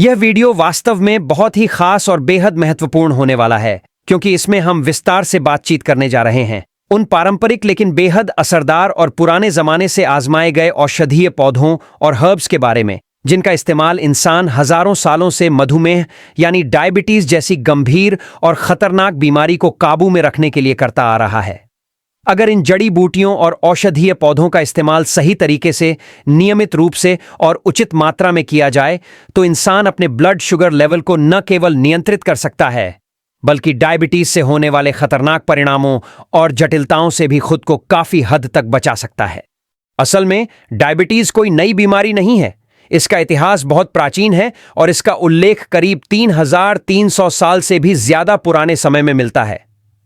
यह वीडियो वास्तव में बहुत ही खास और बेहद महत्वपूर्ण होने वाला है, क्योंकि इसमें हम विस्तार से बातचीत करने जा रहे हैं उन पारंपरिक लेकिन बेहद असरदार और पुराने जमाने से आजमाए गए औषधीय पौधों और हर्ब्स के बारे में, जिनका इस्तेमाल इंसान हजारों सालों से मधुमेह यानी डायबिटीज जैसी गंभीर और खतरनाक बीमारी को काबू में रखने के लिए करता आ रहा है। अगर इन जड़ी बूटियों और औषधीय पौधों का इस्तेमाल सही तरीके से, नियमित रूप से और उचित मात्रा में किया जाए तो इंसान अपने ब्लड शुगर लेवल को न केवल नियंत्रित कर सकता है, बल्कि डायबिटीज से होने वाले खतरनाक परिणामों और जटिलताओं से भी खुद को काफी हद तक बचा सकता है। असल में डायबिटीज कोई नई बीमारी नहीं है। इसका इतिहास बहुत प्राचीन है और इसका उल्लेख करीब 3300 साल से भी ज्यादा पुराने समय में मिलता है।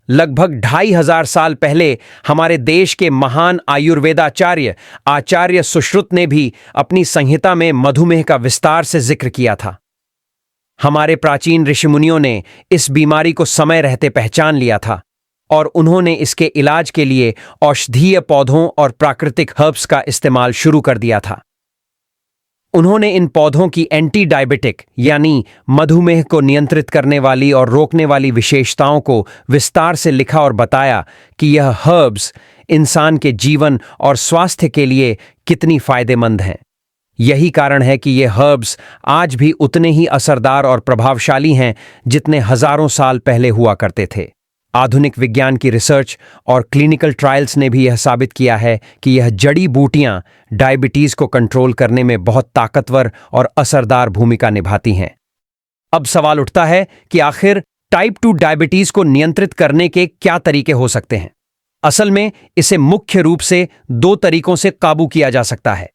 लगभग 2500 साल पहले हमारे देश के महान आयुर्वेदाचार्य आचार्य सुश्रुत ने भी अपनी संहिता में मधुमेह का विस्तार से जिक्र किया था। हमारे प्राचीन ऋषिमुनियों ने इस बीमारी को समय रहते पहचान लिया था और उन्होंने इसके इलाज के लिए औषधीय पौधों और प्राकृतिक हर्ब्स का इस्तेमाल शुरू कर दिया था। उन्होंने इन पौधों की एंटी डायबिटिक यानी मधुमेह को नियंत्रित करने वाली और रोकने वाली विशेषताओं को विस्तार से लिखा और बताया कि यह हर्ब्स इंसान के जीवन और स्वास्थ्य के लिए कितनी फायदेमंद हैं। यही कारण है कि ये हर्ब्स आज भी उतने ही असरदार और प्रभावशाली हैं जितने हजारों साल पहले हुआ करते थे। आधुनिक विज्ञान की रिसर्च और क्लिनिकल ट्रायल्स ने भी यह साबित किया है कि यह जड़ी बूटियां डायबिटीज को कंट्रोल करने में बहुत ताकतवर और असरदार भूमिका निभाती हैं। अब सवाल उठता है कि आखिर टाइप 2 डायबिटीज को नियंत्रित करने के क्या तरीके हो सकते हैं। असल में इसे मुख्य रूप से 2 तरीकों से काबू किया जा सकता है।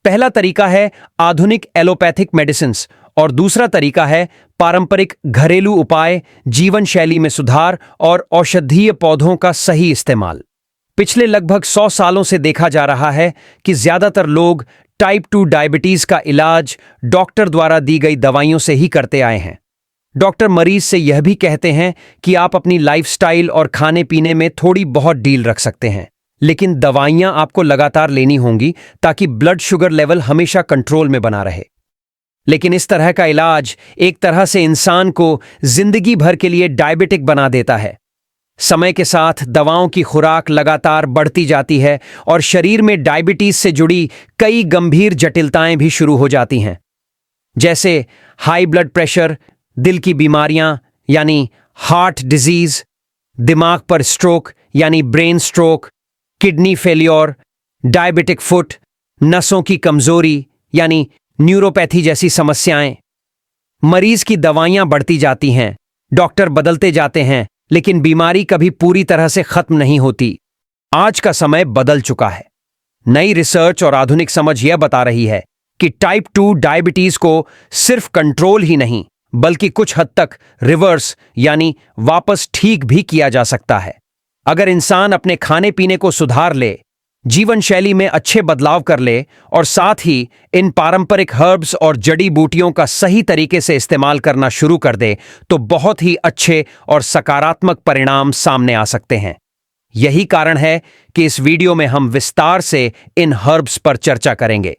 पहला तरीका है आधुनिक एलोपैथिक मेडिसिन्स और दूसरा तरीका है पारंपरिक घरेलू उपाय, जीवन शैली में सुधार और औषधीय पौधों का सही इस्तेमाल। पिछले लगभग 100 सालों से देखा जा रहा है कि ज्यादातर लोग टाइप 2 डायबिटीज का इलाज डॉक्टर द्वारा दी गई दवाइयों से ही करते आए हैं। डॉक्टर मरीज से यह भी कहते हैं कि आप अपनी लाइफस्टाइल और खाने पीने में थोड़ी बहुत डील रख सकते हैं, लेकिन दवाइयां आपको लगातार लेनी होंगी ताकि ब्लड शुगर लेवल हमेशा कंट्रोल में बना रहे। लेकिन इस तरह का इलाज एक तरह से इंसान को जिंदगी भर के लिए डायबिटिक बना देता है। समय के साथ दवाओं की खुराक लगातार बढ़ती जाती है और शरीर में डायबिटीज से जुड़ी कई गंभीर जटिलताएं भी शुरू हो जाती हैं, जैसे हाई ब्लड प्रेशर, दिल की बीमारियां यानी हार्ट डिजीज, दिमाग पर स्ट्रोक यानी brain stroke, kidney failure, diabetic foot, नसों की कमजोरी यानी न्यूरोपैथी जैसी समस्याएं। मरीज की दवाइयां बढ़ती जाती हैं, डॉक्टर बदलते जाते हैं, लेकिन बीमारी कभी पूरी तरह से खत्म नहीं होती। आज का समय बदल चुका है। नई रिसर्च और आधुनिक समझ यह बता रही है कि टाइप 2 डायबिटीज को सिर्फ कंट्रोल ही नहीं, बल्कि कुछ हद तक रिवर्स यानी वापस ठीक भी किया जा सकता है। अगर इंसान अपने खाने पीने को सुधार ले, जीवन शैली में अच्छे बदलाव कर ले और साथ ही इन पारंपरिक हर्ब्स और जड़ी बूटियों का सही तरीके से इस्तेमाल करना शुरू कर दे, तो बहुत ही अच्छे और सकारात्मक परिणाम सामने आ सकते हैं। यही कारण है कि इस वीडियो में हम विस्तार से इन हर्ब्स पर चर्चा करेंगे।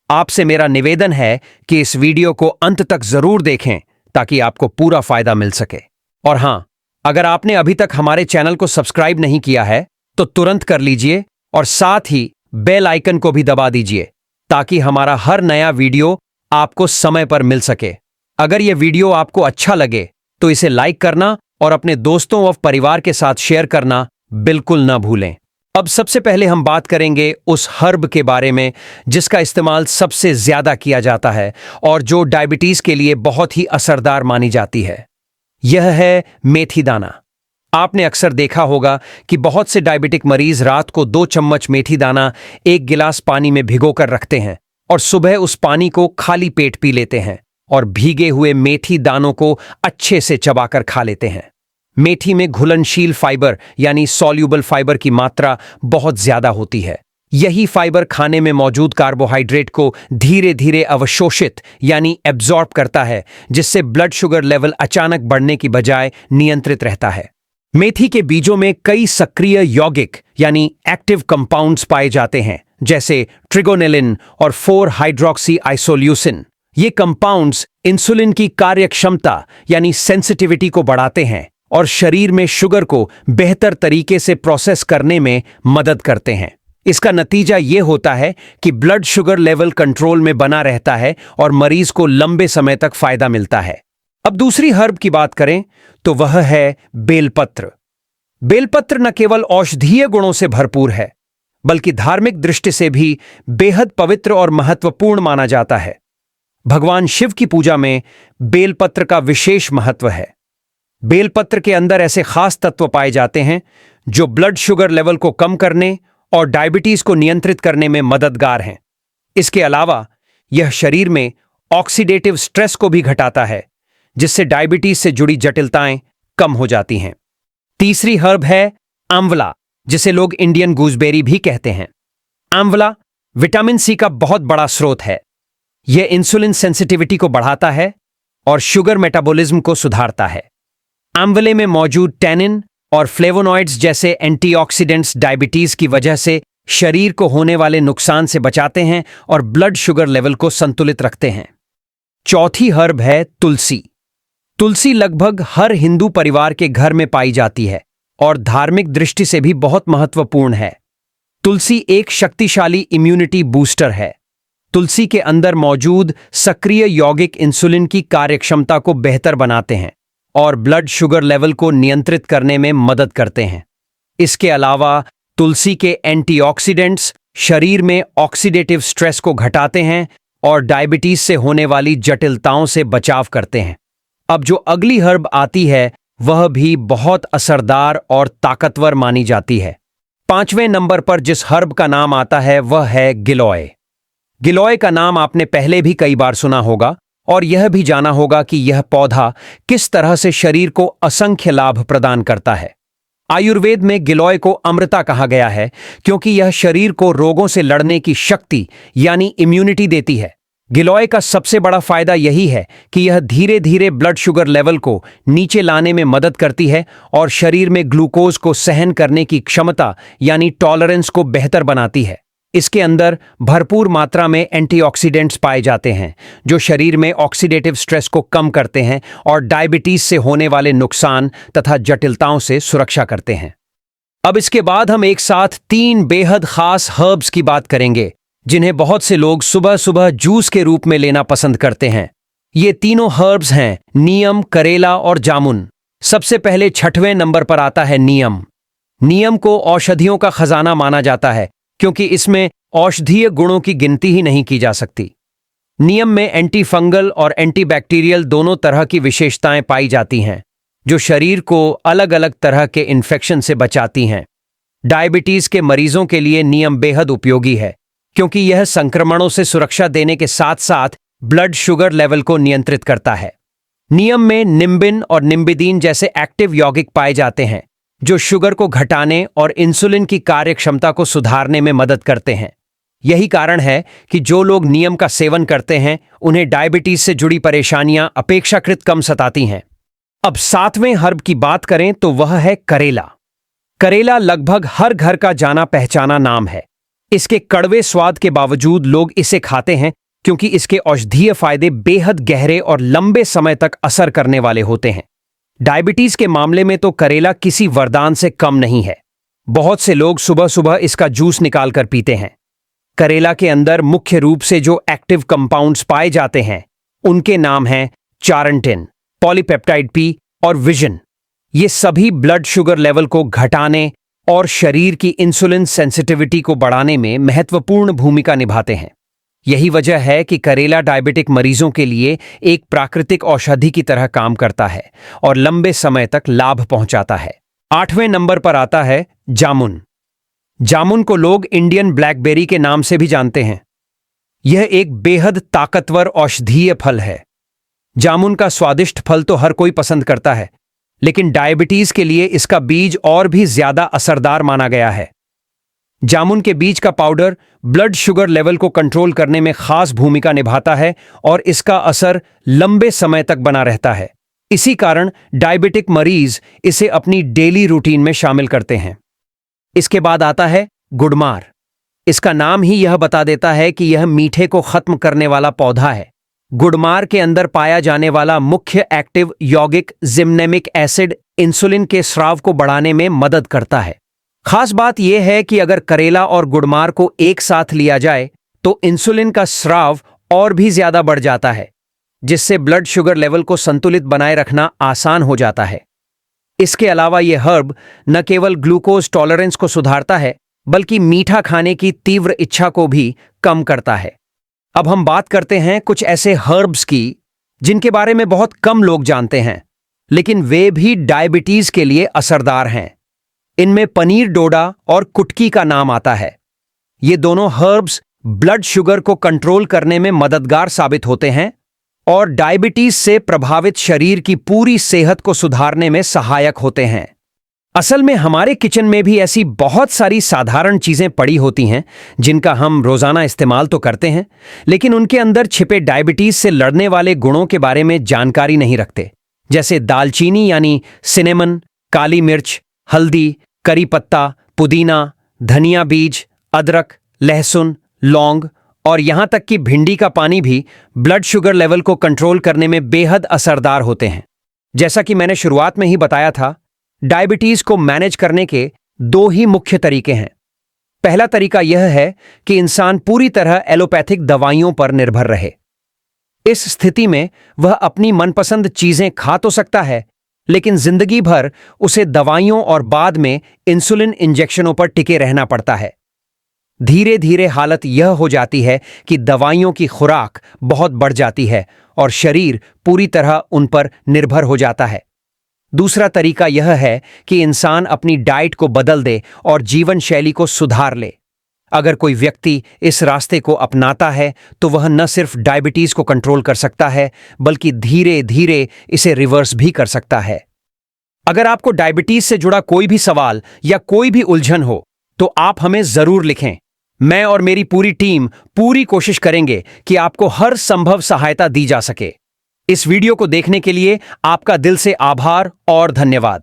आपसे मेरा निवेदन है कि इस वीडियो को अंत तक जरूर देखें ताकि आपको पूरा फायदा मिल सके। और हां, अगर आपने अभी तक हमारे चैनल को सब्सक्राइब नहीं किया है तो तुरंत कर लीजिए और साथ ही बेल आइकन को भी दबा दीजिए ताकि हमारा हर नया वीडियो आपको समय पर मिल सके। अगर यह वीडियो आपको अच्छा लगे तो इसे लाइक करना और अपने दोस्तों और परिवार के साथ शेयर करना बिल्कुल ना भूलें। अब सबसे पहले हम बात करेंगे उस हर्ब के बारे में जिसका इस्तेमाल सबसे ज्यादा किया जाता है और जो डायबिटीज के लिए बहुत ही असरदार मानी जाती है। यह है मेथी दाना। आपने अक्सर देखा होगा कि बहुत से डायबिटिक मरीज रात को 2 चम्मच मेथी दाना 1 गिलास पानी में भिगोकर रखते हैं और सुबह उस पानी को खाली पेट पी लेते हैं और भीगे हुए मेथी दानों को अच्छे से चबाकर खा लेते हैं। मेथी में घुलनशील फाइबर यानी सॉल्यूबल फाइबर की मात्रा बहुत ज्यादा होती है। यही फाइबर खाने में मौजूद कार्बोहाइड्रेट को धीरे धीरे अवशोषित यानी एब्जॉर्ब करता है, जिससे ब्लड शुगर लेवल अचानक बढ़ने की बजाय नियंत्रित रहता है। मेथी के बीजों में कई सक्रिय यौगिक यानी एक्टिव कंपाउंड्स पाए जाते हैं, जैसे ट्रिगोनेलिन और 4 हाइड्रोक्सी आइसोल्यूसिन। ये कंपाउंड्स इंसुलिन की कार्यक्षमता यानी सेंसिटिविटी को बढ़ाते हैं और शरीर में शुगर को बेहतर तरीके से प्रोसेस करने में मदद करते हैं। इसका नतीजा ये होता है कि ब्लड शुगर लेवल कंट्रोल में बना रहता है और मरीज को लंबे समय तक फायदा मिलता है। अब दूसरी हर्ब की बात करें तो वह है बेलपत्र। बेलपत्र न केवल औषधीय गुणों से भरपूर है, बल्कि धार्मिक दृष्टि से भी बेहद पवित्र और महत्वपूर्ण माना जाता है। भगवान शिव की पूजा में बेलपत्र का विशेष महत्व है। बेलपत्र के अंदर ऐसे खास तत्व पाए जाते हैं जो ब्लड शुगर लेवल को कम करने और डायबिटीज को नियंत्रित करने में मददगार हैं। इसके अलावा यह शरीर में ऑक्सीडेटिव स्ट्रेस को भी घटाता है, जिससे डायबिटीज से जुड़ी जटिलताएं कम हो जाती हैं। तीसरी हर्ब है आंवला, जिसे लोग इंडियन गूसबेरी भी कहते हैं। आंवला विटामिन सी का बहुत बड़ा स्रोत है। यह इंसुलिन सेंसिटिविटी को बढ़ाता है और शुगर मेटाबॉलिज्म को सुधारता है। आंवले में मौजूद टैनिन और फ्लेवोनॉइड्स जैसे एंटीऑक्सीडेंट्स डायबिटीज की वजह से शरीर को होने वाले नुकसान से बचाते हैं और ब्लड शुगर लेवल को संतुलित रखते हैं। चौथी हर्ब है तुलसी। तुलसी लगभग हर हिंदू परिवार के घर में पाई जाती है और धार्मिक दृष्टि से भी बहुत महत्वपूर्ण है। तुलसी एक शक्तिशाली इम्यूनिटी बूस्टर है। तुलसी के अंदर मौजूद सक्रिय यौगिक इंसुलिन की कार्यक्षमता को बेहतर बनाते हैं और ब्लड शुगर लेवल को नियंत्रित करने में मदद करते हैं। इसके अलावा तुलसी के एंटीऑक्सीडेंट्स शरीर में ऑक्सीडेटिव स्ट्रेस को घटाते हैं और डायबिटीज से होने वाली जटिलताओं से बचाव करते हैं। अब जो अगली हर्ब आती है वह भी बहुत असरदार और ताकतवर मानी जाती है। 5वें नंबर पर जिस हर्ब का नाम आता है वह है गिलोय। गिलोय का नाम आपने पहले भी कई बार सुना होगा और यह भी जाना होगा कि यह पौधा किस तरह से शरीर को असंख्य लाभ प्रदान करता है। आयुर्वेद में गिलोय को अमृता कहा गया है क्योंकि यह शरीर को रोगों से लड़ने की शक्ति यानी इम्यूनिटी देती है। गिलोय का सबसे बड़ा फायदा यही है कि यह धीरे धीरे ब्लड शुगर लेवल को नीचे लाने में मदद करती है और शरीर में ग्लूकोज को सहन करने की क्षमता यानी टॉलरेंस को बेहतर बनाती है। इसके अंदर भरपूर मात्रा में एंटीऑक्सीडेंट्स पाए जाते हैं जो शरीर में ऑक्सीडेटिव स्ट्रेस को कम करते हैं और डायबिटीज से होने वाले नुकसान तथा जटिलताओं से सुरक्षा करते हैं। अब इसके बाद हम एक साथ 3 बेहद खास हर्ब्स की बात करेंगे जिन्हें बहुत से लोग सुबह सुबह जूस के रूप में लेना पसंद करते हैं। ये तीनों हर्ब्स हैं नीम, करेला और जामुन। सबसे पहले 6वें नंबर पर आता है नीम। नीम को औषधियों का खजाना माना जाता है क्योंकि इसमें औषधीय गुणों की गिनती ही नहीं की जा सकती। नीम में एंटी फंगल और एंटीबैक्टीरियल दोनों तरह की विशेषताएं पाई जाती हैं जो शरीर को अलग अलग तरह के इन्फेक्शन से बचाती हैं। डायबिटीज के मरीजों के लिए नीम बेहद उपयोगी है क्योंकि यह संक्रमणों से सुरक्षा देने के साथ साथ ब्लड शुगर लेवल को नियंत्रित करता है। नीम में निम्बिन और निम्बिदीन जैसे एक्टिव यौगिक पाए जाते हैं जो शुगर को घटाने और इंसुलिन की कार्यक्षमता को सुधारने में मदद करते हैं। यही कारण है कि जो लोग नीम का सेवन करते हैं उन्हें डायबिटीज से जुड़ी परेशानियां अपेक्षाकृत कम सताती हैं। अब 7वें हर्ब की बात करें तो वह है करेला। करेला लगभग हर घर का जाना पहचाना नाम है। इसके कड़वे स्वाद के बावजूद लोग इसे खाते हैं क्योंकि इसके औषधीय फायदे बेहद गहरे और लंबे समय तक असर करने वाले होते हैं। डायबिटीज के मामले में तो करेला किसी वरदान से कम नहीं है। बहुत से लोग सुबह सुबह इसका जूस निकाल कर पीते हैं। करेला के अंदर मुख्य रूप से जो एक्टिव कंपाउंड्स पाए जाते हैं उनके नाम हैं चारंटिन, पॉलीपेप्टाइड पी और विजन। ये सभी ब्लड शुगर लेवल को घटाने और शरीर की इंसुलिन सेंसिटिविटी को बढ़ाने में महत्वपूर्ण भूमिका निभाते हैं। यही वजह है कि करेला डायबिटिक मरीजों के लिए एक प्राकृतिक औषधि की तरह काम करता है और लंबे समय तक लाभ पहुंचाता है। 8वें नंबर पर आता है जामुन। जामुन को लोग इंडियन ब्लैकबेरी के नाम से भी जानते हैं। यह एक बेहद ताकतवर औषधीय फल है। जामुन का स्वादिष्ट फल तो हर कोई पसंद करता है, लेकिन डायबिटीज के लिए इसका बीज और भी ज्यादा असरदार माना गया है। जामुन के बीज का पाउडर ब्लड शुगर लेवल को कंट्रोल करने में खास भूमिका निभाता है और इसका असर लंबे समय तक बना रहता है। इसी कारण डायबिटिक मरीज इसे अपनी डेली रूटीन में शामिल करते हैं। इसके बाद आता है गुड़मार। इसका नाम ही यह बता देता है कि यह मीठे को खत्म करने वाला पौधा है। गुड़मार के अंदर पाया जाने वाला मुख्य एक्टिव यौगिक जिम्नेमिक एसिड इंसुलिन के स्राव को बढ़ाने में मदद करता है। खास बात यह है कि अगर करेला और गुड़मार को एक साथ लिया जाए तो इंसुलिन का स्राव और भी ज्यादा बढ़ जाता है, जिससे ब्लड शुगर लेवल को संतुलित बनाए रखना आसान हो जाता है। इसके अलावा यह हर्ब न केवल ग्लूकोज टॉलरेंस को सुधारता है, बल्कि मीठा खाने की तीव्र इच्छा को भी कम करता है। अब हम बात करते हैं कुछ ऐसे हर्ब्स की जिनके बारे में बहुत कम लोग जानते हैं, लेकिन वे भी डायबिटीज के लिए असरदार हैं। इनमें पनीर डोडा और कुटकी का नाम आता है। ये दोनों हर्ब्स ब्लड शुगर को कंट्रोल करने में मददगार साबित होते हैं और डायबिटीज से प्रभावित शरीर की पूरी सेहत को सुधारने में सहायक होते हैं। असल में हमारे किचन में भी ऐसी बहुत सारी साधारण चीजें पड़ी होती हैं जिनका हम रोजाना इस्तेमाल तो करते हैं, लेकिन उनके अंदर छिपे डायबिटीज से लड़ने वाले गुणों के बारे में जानकारी नहीं रखते। जैसे दालचीनी यानी सिनेमन, काली मिर्च, हल्दी, करी पत्ता, पुदीना, धनिया बीज, अदरक, लहसुन, लौंग और यहां तक कि भिंडी का पानी भी ब्लड शुगर लेवल को कंट्रोल करने में बेहद असरदार होते हैं। जैसा कि मैंने शुरुआत में ही बताया था, डायबिटीज को मैनेज करने के दो ही मुख्य तरीके हैं। पहला तरीका यह है कि इंसान पूरी तरह एलोपैथिक दवाइयों पर निर्भर रहे। इस स्थिति में वह अपनी मनपसंद चीजें खा तो सकता है, लेकिन जिंदगी भर उसे दवाइयों और बाद में इंसुलिन इंजेक्शनों पर टिके रहना पड़ता है। धीरे धीरे हालत यह हो जाती है कि दवाइयों की खुराक बहुत बढ़ जाती है और शरीर पूरी तरह उन पर निर्भर हो जाता है। दूसरा तरीका यह है कि इंसान अपनी डाइट को बदल दे और जीवन शैली को सुधार ले। अगर कोई व्यक्ति इस रास्ते को अपनाता है तो वह न सिर्फ डायबिटीज को कंट्रोल कर सकता है, बल्कि धीरे धीरे इसे रिवर्स भी कर सकता है। अगर आपको डायबिटीज से जुड़ा कोई भी सवाल या कोई भी उलझन हो तो आप हमें जरूर लिखें। मैं और मेरी पूरी टीम पूरी कोशिश करेंगे कि आपको हर संभव सहायता दी जा सके। इस वीडियो को देखने के लिए आपका दिल से आभार और धन्यवाद।